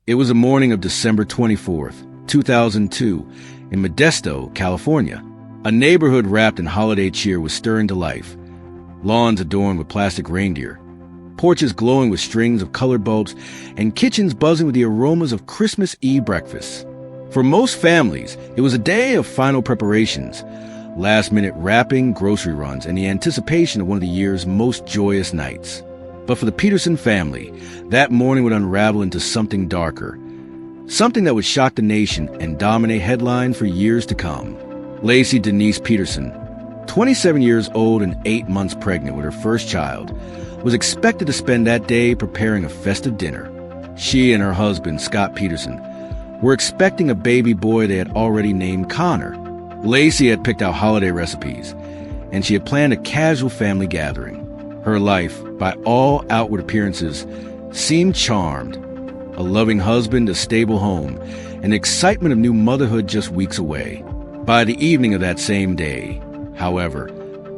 It was the morning of December 24th, 2002, in Modesto, California. A neighborhood wrapped in holiday cheer was stirring to life. Lawns adorned with plastic reindeer, porches glowing with strings of colored bulbs, and kitchens buzzing with the aromas of Christmas Eve breakfast. For most families, it was a day of final preparations, last-minute wrapping, grocery runs, and the anticipation of one of the year's most joyous nights. But for the Peterson family, that morning would unravel into something darker, something that would shock the nation and dominate headlines for years to come. Laci Denise Peterson, 27 years old and 8 months pregnant with her first child, was expected to spend that day preparing a festive dinner. She and her husband, Scott Peterson, were expecting a baby boy they had already named Connor. Laci had picked out holiday recipes, and she had planned a casual family gathering. Her life, by all outward appearances, seemed charmed. A loving husband, a stable home, and the excitement of new motherhood just weeks away. By the evening of that same day, however,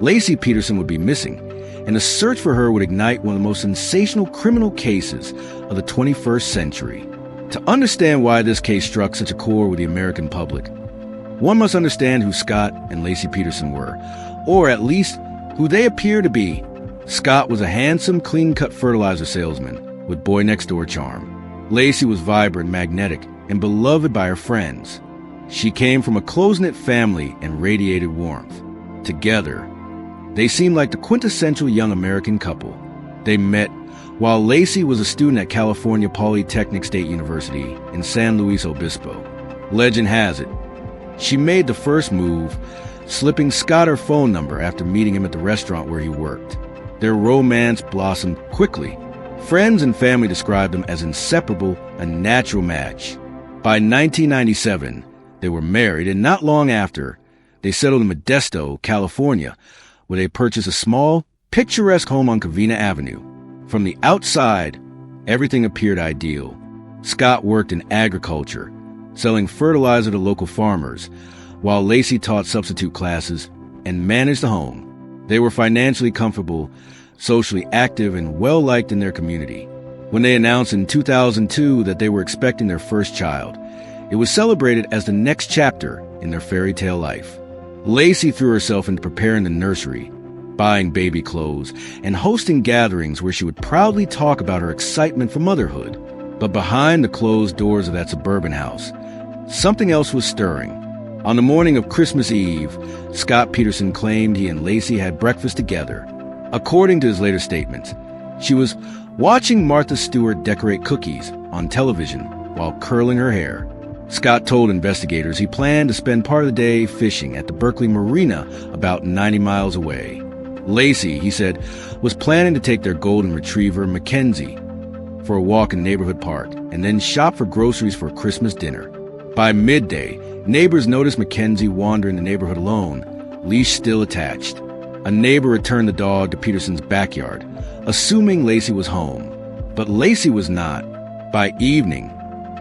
Laci Peterson would be missing, and the search for her would ignite one of the most sensational criminal cases of the 21st century. To understand why this case struck such a chord with the American public, one must understand who Scott and Laci Peterson were, or at least who they appear to be. Scott was a handsome, clean-cut fertilizer salesman with boy-next-door charm. Laci was vibrant, magnetic, and beloved by her friends. She came from a close-knit family and radiated warmth. Together, they seemed like the quintessential young American couple. They met while Laci was a student at California Polytechnic State University in San Luis Obispo. Legend has it, she made the first move, slipping Scott her phone number after meeting him at the restaurant where he worked. Their romance blossomed quickly. Friends and family described them as inseparable, a natural match. By 1997, they were married, and not long after, they settled in Modesto, California, where they purchased a small, picturesque home on Covina Avenue. From the outside, everything appeared ideal. Scott worked in agriculture, selling fertilizer to local farmers, while Laci taught substitute classes and managed the home. They were financially comfortable, socially active, and well-liked in their community. When they announced in 2002 that they were expecting their first child, it was celebrated as the next chapter in their fairy tale life. Laci threw herself into preparing the nursery, buying baby clothes, and hosting gatherings where she would proudly talk about her excitement for motherhood. But behind the closed doors of that suburban house, something else was stirring. On the morning of Christmas Eve, Scott Peterson claimed he and Laci had breakfast together. According to his later statements, she was watching Martha Stewart decorate cookies on television while curling her hair. Scott told investigators he planned to spend part of the day fishing at the Berkeley Marina about 90 miles away. Laci, he said, was planning to take their golden retriever, Mackenzie, for a walk in the neighborhood park and then shop for groceries for a Christmas dinner. By midday, neighbors noticed Mackenzie wandering the neighborhood alone, leash still attached. A neighbor returned the dog to Peterson's backyard, assuming Laci was home. But Laci was not. By evening,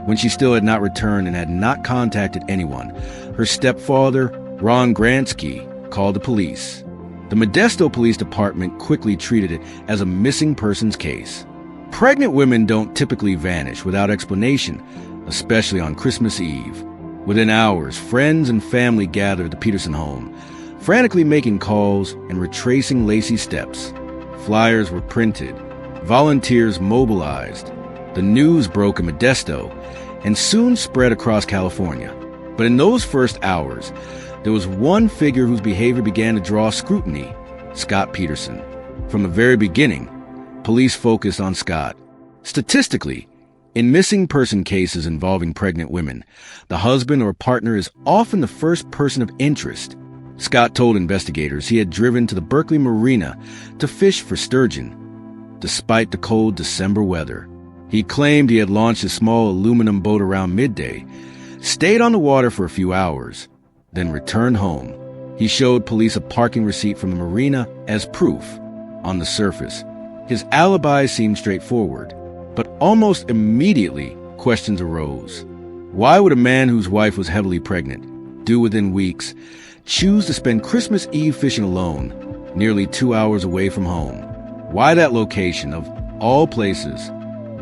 when she still had not returned and had not contacted anyone, her stepfather, Ron Gransky, called the police. The Modesto Police Department quickly treated it as a missing persons case. Pregnant women don't typically vanish without explanation, especially on Christmas Eve. Within hours, friends and family gathered at the Peterson home, frantically making calls and retracing Laci's steps. Flyers were printed, volunteers mobilized. The news broke in Modesto and soon spread across California. But in those first hours, there was one figure whose behavior began to draw scrutiny: Scott Peterson. From the very beginning, police focused on Scott. Statistically, in missing person cases involving pregnant women, the husband or partner is often the first person of interest. Scott told investigators he had driven to the Berkeley Marina to fish for sturgeon, despite the cold December weather. He claimed he had launched a small aluminum boat around midday, stayed on the water for a few hours, then returned home. He showed police a parking receipt from the marina as proof. On the surface, his alibi seemed straightforward, but almost immediately questions arose. Why would a man whose wife was heavily pregnant, due within weeks, choose to spend Christmas Eve fishing alone, nearly 2 hours away from home? Why that location, of all places?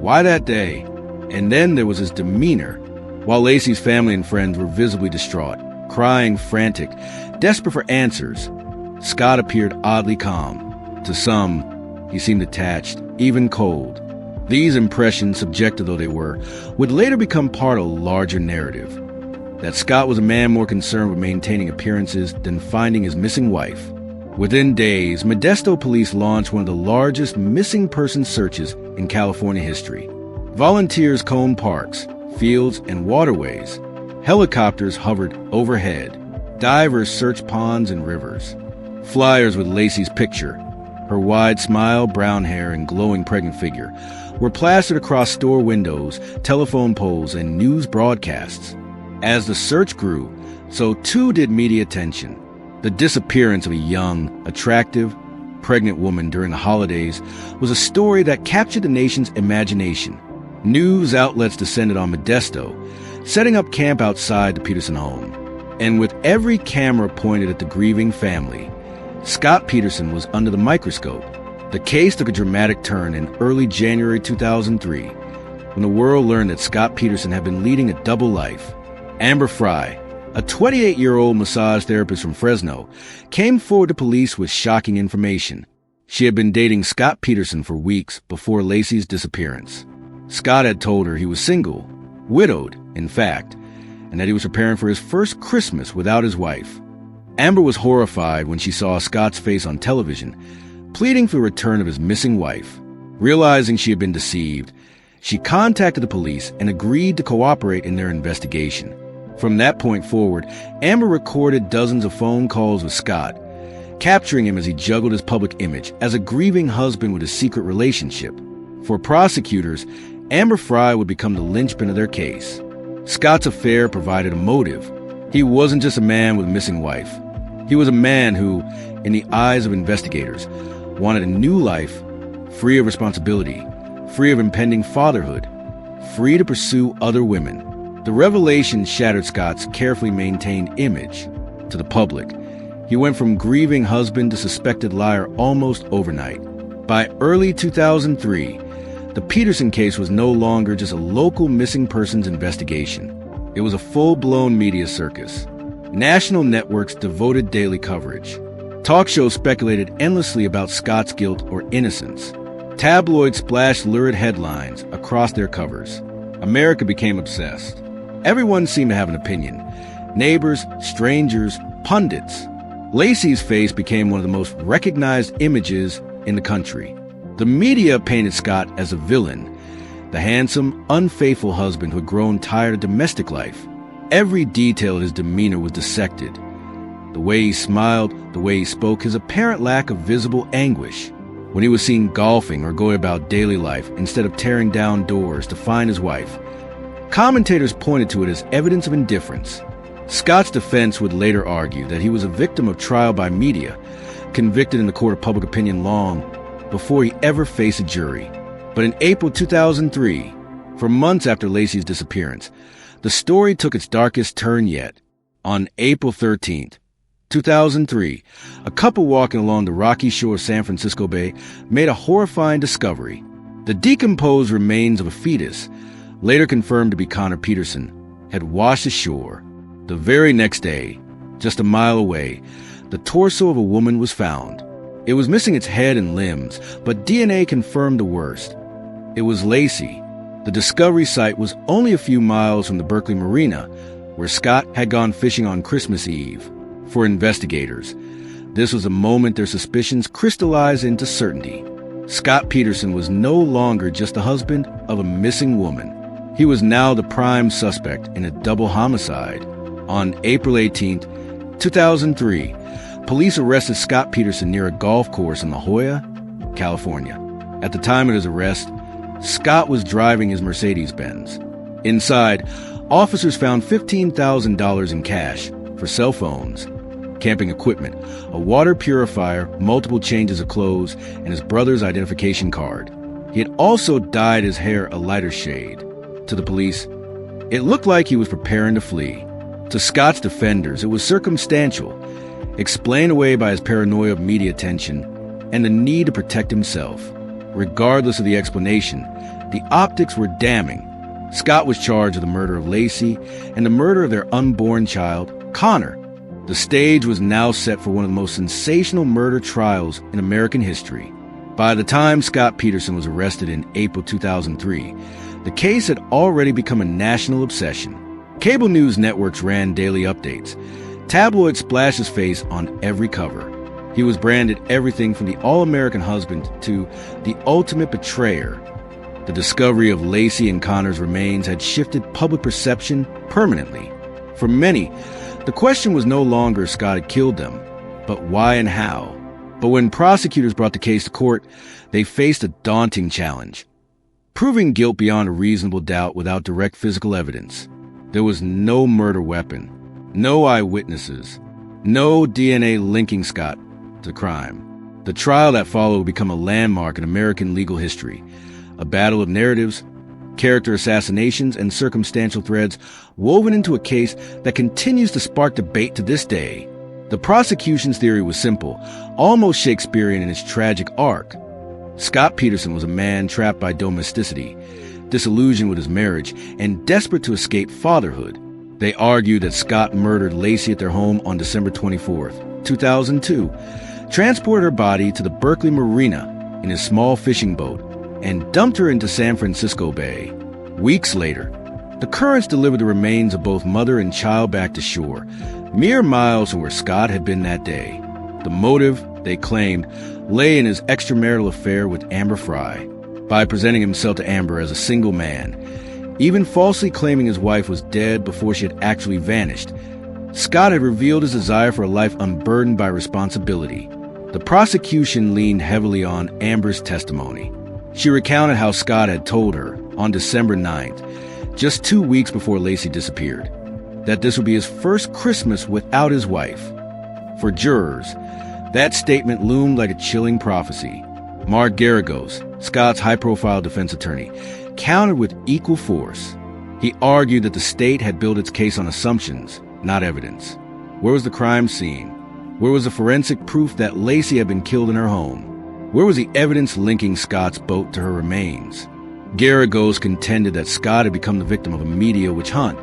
Why that day? And then there was his demeanor. While Laci's family and friends were visibly distraught, crying, frantic, desperate for answers, Scott appeared oddly calm. To some, he seemed detached, even cold. These impressions, subjective though they were, would later become part of a larger narrative. That Scott was a man more concerned with maintaining appearances than finding his missing wife. Within days, Modesto police launched one of the largest missing person searches in California history. Volunteers combed parks, fields, and waterways. Helicopters hovered overhead. Divers searched ponds and rivers. Flyers with Laci's picture, her wide smile, brown hair, and glowing pregnant figure, were plastered across store windows, telephone poles, and news broadcasts. As the search grew, so too did media attention. The disappearance of a young, attractive, pregnant woman during the holidays was a story that captured the nation's imagination. News outlets descended on Modesto, setting up camp outside the Peterson home. And with every camera pointed at the grieving family, Scott Peterson was under the microscope. The case took a dramatic turn in early January 2003, when the world learned that Scott Peterson had been leading a double life. Amber Frey, a 28-year-old massage therapist from Fresno, came forward to police with shocking information. She had been dating Scott Peterson for weeks before Laci's disappearance. Scott had told her he was single, widowed, in fact, and that he was preparing for his first Christmas without his wife. Amber was horrified when she saw Scott's face on television, pleading for the return of his missing wife. Realizing she had been deceived, she contacted the police and agreed to cooperate in their investigation. From that point forward, Amber recorded dozens of phone calls with Scott, capturing him as he juggled his public image as a grieving husband with a secret relationship. For prosecutors, Amber Frey would become the linchpin of their case. Scott's affair provided a motive. He wasn't just a man with a missing wife. He was a man who, in the eyes of investigators, wanted a new life, free of responsibility, free of impending fatherhood, free to pursue other women. The revelation shattered Scott's carefully maintained image to the public. He went from grieving husband to suspected liar almost overnight. By early 2003, the Peterson case was no longer just a local missing persons investigation. It was a full-blown media circus. National networks devoted daily coverage. Talk shows speculated endlessly about Scott's guilt or innocence. Tabloids splashed lurid headlines across their covers. America became obsessed. Everyone seemed to have an opinion. Neighbors, strangers, pundits. Laci's face became one of the most recognized images in the country. The media painted Scott as a villain, the handsome, unfaithful husband who had grown tired of domestic life. Every detail of his demeanor was dissected. The way he smiled, the way he spoke, his apparent lack of visible anguish. When he was seen golfing or going about daily life instead of tearing down doors to find his wife, commentators pointed to it as evidence of indifference. Scott's defense would later argue that he was a victim of trial by media, convicted in the court of public opinion long before he ever faced a jury. But in April 2003, for months after Laci's disappearance, the story took its darkest turn yet. On April 13th, 2003, a couple walking along the rocky shore of San Francisco Bay made a horrifying discovery. The decomposed remains of a fetus, later confirmed to be Connor Peterson, had washed ashore. The very next day, just a mile away, the torso of a woman was found. It was missing its head and limbs, but DNA confirmed the worst. It was Laci. The discovery site was only a few miles from the Berkeley Marina, where Scott had gone fishing on Christmas Eve. For investigators, this was a moment their suspicions crystallized into certainty. Scott Peterson was no longer just the husband of a missing woman. He was now the prime suspect in a double homicide. On April 18th, 2003, police arrested Scott Peterson near a golf course in La Jolla, California. At the time of his arrest, Scott was driving his Mercedes-Benz. Inside, officers found $15,000 in cash for cell phones, camping equipment, a water purifier, multiple changes of clothes, and his brother's identification card. He had also dyed his hair a lighter shade. To the police, it looked like he was preparing to flee. To Scott's defenders, it was circumstantial, explained away by his paranoia of media attention and the need to protect himself. Regardless of the explanation, the optics were damning. Scott was charged with the murder of Laci and the murder of their unborn child, Connor. The stage was now set for one of the most sensational murder trials in American history. By the time Scott Peterson was arrested in April 2003, the case had already become a national obsession. Cable news networks ran daily updates. Tabloids splashed his face on every cover. He was branded everything from the all-American husband to the ultimate betrayer. The discovery of Laci and Connor's remains had shifted public perception permanently. For many, the question was no longer if Scott had killed them, but why and how. But when prosecutors brought the case to court, they faced a daunting challenge: proving guilt beyond a reasonable doubt without direct physical evidence. There was no murder weapon, no eyewitnesses, no DNA linking Scott to the crime. The trial that followed would become a landmark in American legal history, a battle of narratives, character assassinations, and circumstantial threads woven into a case that continues to spark debate to this day. The prosecution's theory was simple, almost Shakespearean in its tragic arc. Scott Peterson was a man trapped by domesticity, disillusioned with his marriage, and desperate to escape fatherhood. They argued that Scott murdered Laci at their home on December 24th, 2002, transported her body to the Berkeley Marina in his small fishing boat, and dumped her into San Francisco Bay. Weeks later, the currents delivered the remains of both mother and child back to shore, mere miles from where Scott had been that day. The motive, they claimed, lay in his extramarital affair with Amber Frey. By presenting himself to Amber as a single man, even falsely claiming his wife was dead before she had actually vanished, Scott had revealed his desire for a life unburdened by responsibility. The prosecution leaned heavily on Amber's testimony. She recounted how Scott had told her on December 9th, just 2 weeks before Laci disappeared, that this would be his first Christmas without his wife. For jurors, that statement loomed like a chilling prophecy. Mark Garagos, Scott's high-profile defense attorney, countered with equal force. He argued that the state had built its case on assumptions, not evidence. Where was the crime scene? Where was the forensic proof that Laci had been killed in her home? Where was the evidence linking Scott's boat to her remains? Garagos contended that Scott had become the victim of a media witch hunt,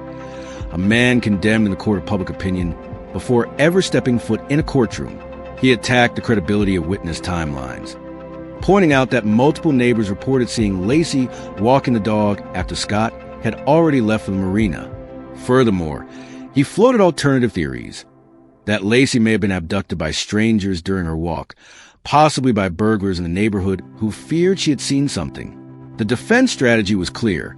a man condemned in the court of public opinion before ever stepping foot in a courtroom. He attacked the credibility of witness timelines, pointing out that multiple neighbors reported seeing Laci walking the dog after Scott had already left for the marina. Furthermore, he floated alternative theories, that Laci may have been abducted by strangers during her walk, possibly by burglars in the neighborhood who feared she had seen something. The defense strategy was clear: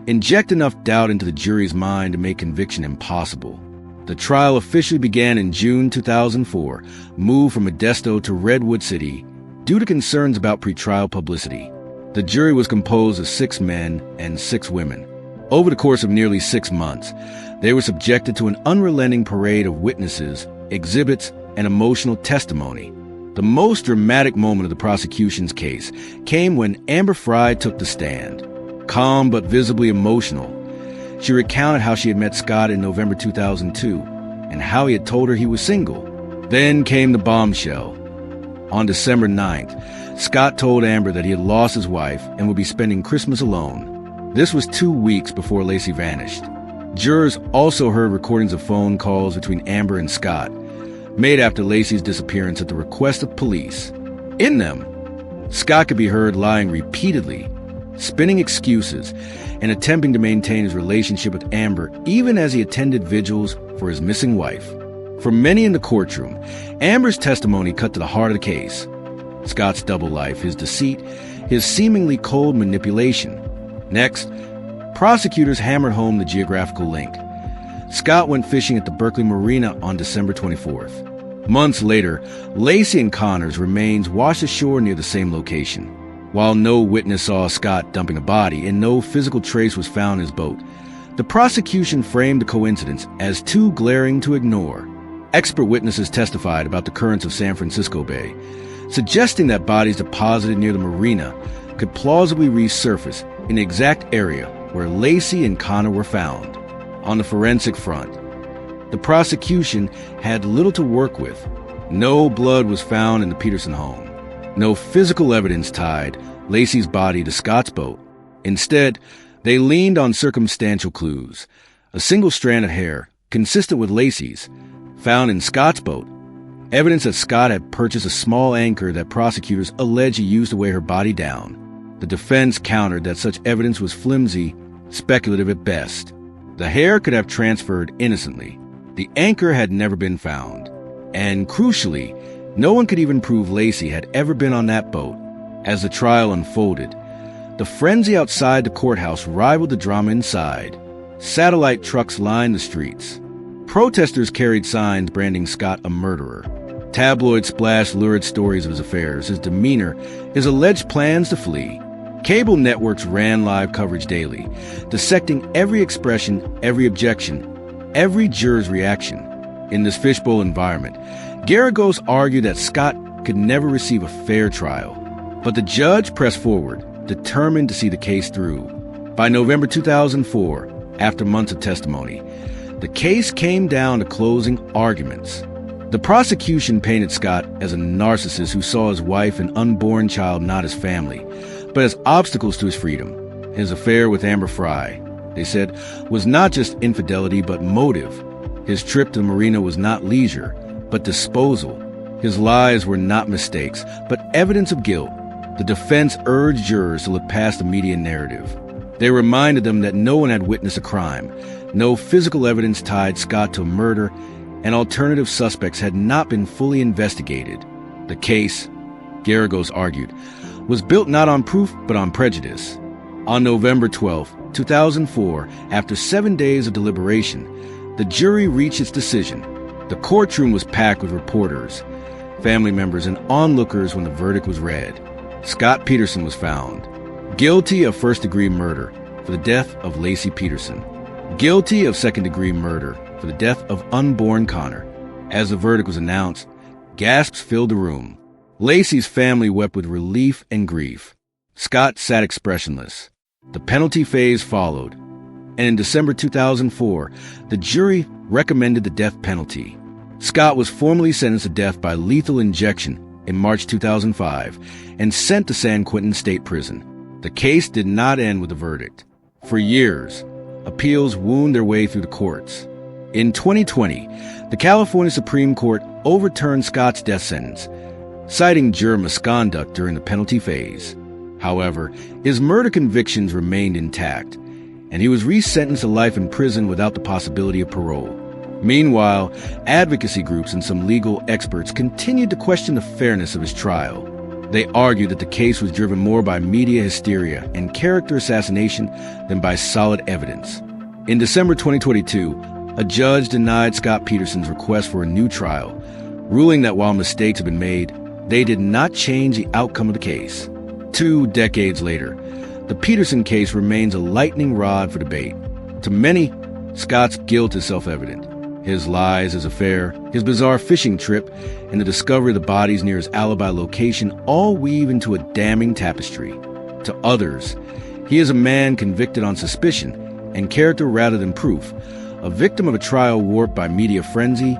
inject enough doubt into the jury's mind to make conviction impossible. The trial officially began in June 2004, moved from Modesto to Redwood City due to concerns about pretrial publicity. The jury was composed of 6 men and 6 women. Over the course of nearly 6 months, they were subjected to an unrelenting parade of witnesses, exhibits, and emotional testimony. The most dramatic moment of the prosecution's case came when Amber Frey took the stand. Calm but visibly emotional, she recounted how she had met Scott in November 2002 and how he had told her he was single. Then came the bombshell. On December 9th, Scott told Amber that he had lost his wife and would be spending Christmas alone. This was 2 weeks before Laci vanished. Jurors also heard recordings of phone calls between Amber and Scott, made after Laci's disappearance at the request of police. In them, Scott could be heard lying repeatedly, spinning excuses, and attempting to maintain his relationship with Amber even as he attended vigils for his missing wife. For many in the courtroom, Amber's testimony cut to the heart of the case. Scott's double life, his deceit, his seemingly cold manipulation. Next, prosecutors hammered home the geographical link. Scott went fishing at the Berkeley Marina on December 24th. Months later, Laci and Connor's remains washed ashore near the same location. While no witness saw Scott dumping a body and no physical trace was found in his boat, the prosecution framed the coincidence as too glaring to ignore. Expert witnesses testified about the currents of San Francisco Bay, suggesting that bodies deposited near the marina could plausibly resurface in the exact area where Laci and Connor were found. On the forensic front, the prosecution had little to work with. No blood was found in the Peterson home. No physical evidence tied Laci's body to Scott's boat. Instead, They leaned on circumstantial clues. A single strand of hair, consistent with Laci's, found in Scott's boat. Evidence that Scott had purchased a small anchor that prosecutors allege he used to weigh her body down. The defense countered that such evidence was flimsy, speculative at best. The hair could have transferred innocently. The anchor had never been found. And crucially, no one could even prove Laci had ever been on that boat. As the trial unfolded, the frenzy outside the courthouse rivaled the drama inside. Satellite trucks lined the streets. Protesters carried signs branding Scott a murderer. Tabloids splashed lurid stories of his affairs, his demeanor, his alleged plans to flee. Cable networks ran live coverage daily, dissecting every expression, every objection, every juror's reaction. In this fishbowl environment, Garagos argued that Scott could never receive a fair trial. But the judge pressed forward, determined to see the case through. By November 2004, after months of testimony, the case came down to closing arguments. The prosecution painted Scott as a narcissist who saw his wife and unborn child not as family, but as obstacles to his freedom. His affair with Amber Frey, they said, was not just infidelity but motive. His trip to the marina was not leisure, but disposal. His lies were not mistakes, but evidence of guilt. The defense urged jurors to look past the media narrative. They reminded them that no one had witnessed a crime. No physical evidence tied Scott to a murder, and alternative suspects had not been fully investigated. The case, Garagos argued, was built not on proof but on prejudice. On November 12, 2004, after 7 days of deliberation, the jury reached its decision. The courtroom was packed with reporters, family members, and onlookers when the verdict was read. Scott Peterson was found guilty of first-degree murder for the death of Laci Peterson, guilty of second-degree murder for the death of unborn Connor. As the verdict was announced, gasps filled the room. Laci's family wept with relief and grief. Scott sat expressionless. The penalty phase followed, and in December 2004, the jury recommended the death penalty. Scott was formally sentenced to death by lethal injection in March 2005 and sent to San Quentin State Prison. The case did not end with the verdict. For years, appeals wound their way through the courts. In 2020, the California Supreme Court overturned Scott's death sentence, citing juror misconduct during the penalty phase. However, his murder convictions remained intact, and he was resentenced to life in prison without the possibility of parole. Meanwhile, advocacy groups and some legal experts continued to question the fairness of his trial. They argued that the case was driven more by media hysteria and character assassination than by solid evidence. In December 2022, a judge denied Scott Peterson's request for a new trial, ruling that while mistakes had been made, they did not change the outcome of the case. 2 decades later, the Peterson case remains a lightning rod for debate. To many, Scott's guilt is self-evident. His lies, his affair, his bizarre fishing trip, and the discovery of the bodies near his alibi location all weave into a damning tapestry. To others, he is a man convicted on suspicion and character rather than proof, a victim of a trial warped by media frenzy,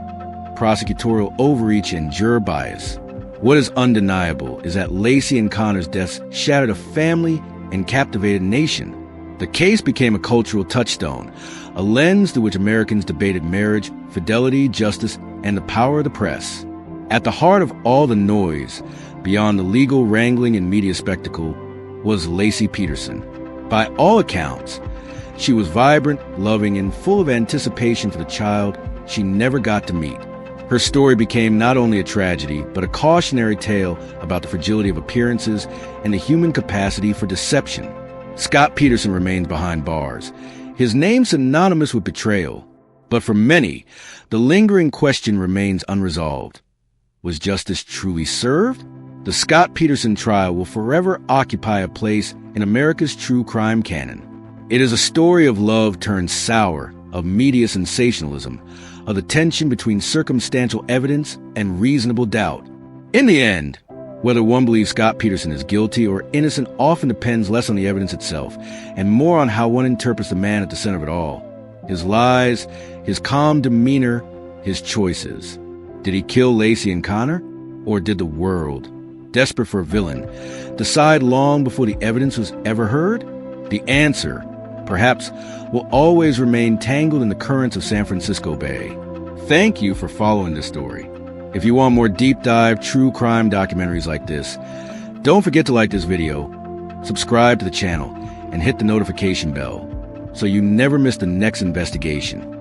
prosecutorial overreach, and juror bias. What is undeniable is that Laci and Connor's deaths shattered a family and captivated a nation. The case became a cultural touchstone, a lens through which Americans debated marriage, fidelity, justice, and the power of the press. At the heart of all the noise, beyond the legal wrangling and media spectacle, was Laci Peterson. By all accounts, she was vibrant, loving, and full of anticipation for the child she never got to meet. Her story became not only a tragedy, but a cautionary tale about the fragility of appearances and the human capacity for deception. Scott Peterson remains behind bars, his name synonymous with betrayal. But for many, the lingering question remains unresolved. Was justice truly served? The Scott Peterson trial will forever occupy a place in America's true crime canon. It is a story of love turned sour, of media sensationalism, of the tension between circumstantial evidence and reasonable doubt. In the end, whether one believes Scott Peterson is guilty or innocent often depends less on the evidence itself and more on how one interprets the man at the center of it all. His lies, his calm demeanor, his choices. Did he kill Laci and Connor? Or did the world, desperate for a villain, decide long before the evidence was ever heard? The answer perhaps will always remain tangled in the currents of San Francisco Bay. Thank you for following this story. If you want more deep dive, true crime documentaries like this, don't forget to like this video, subscribe to the channel, and hit the notification bell so you never miss the next investigation.